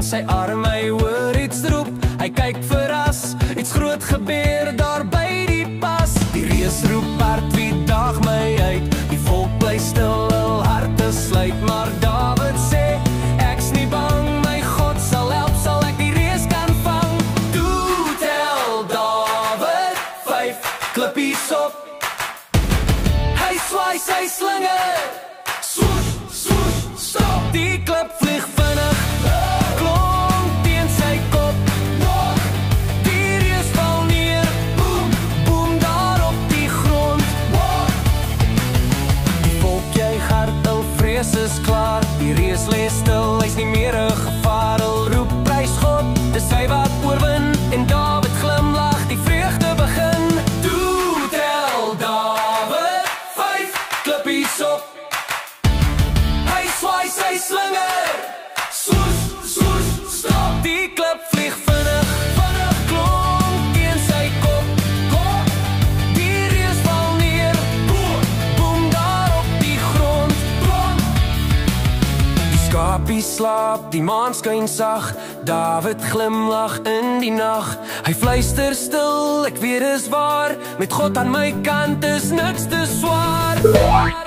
sy arm, hy hoor iets roep. Hy kyk verras, iets groot gebeur daar by die pas. Die reus roep hard, wie daag my uit? Die volk bly stil, hul harte sluit. Maar Dawid sê, ek's nie bang, my God sal help, sal ek die reus kan vang. Toe tel Dawid 5 klippies op. Hy swaai sy slinger, swoes, swoes, stop. Die klip vlieg vinnig, klonk teen sy kop. Die reus val neer, boem, boem daar op die grond. Die volk juig hard, hul vrees is klaar. Die reus lê stil, hy's nie meer 'n gevaar. Hul roep prys God, dis hy wat oorwin. En Dawid glimlag, die vreugde begin. Toe tel Dawid 5 klippies op. Hy swaai sy slinger, swoes, swoes, stop. Die klip vlieg vinnig, vinnig, klonk teen sy kop. Die reus val neer, boem, boem daar op die grond. Die skapie slaap, die maan skyn sag. Dawid glimlag in die nag. Hy fluister stil, ek weet dis waar. Met God aan my kant is niks te swaar.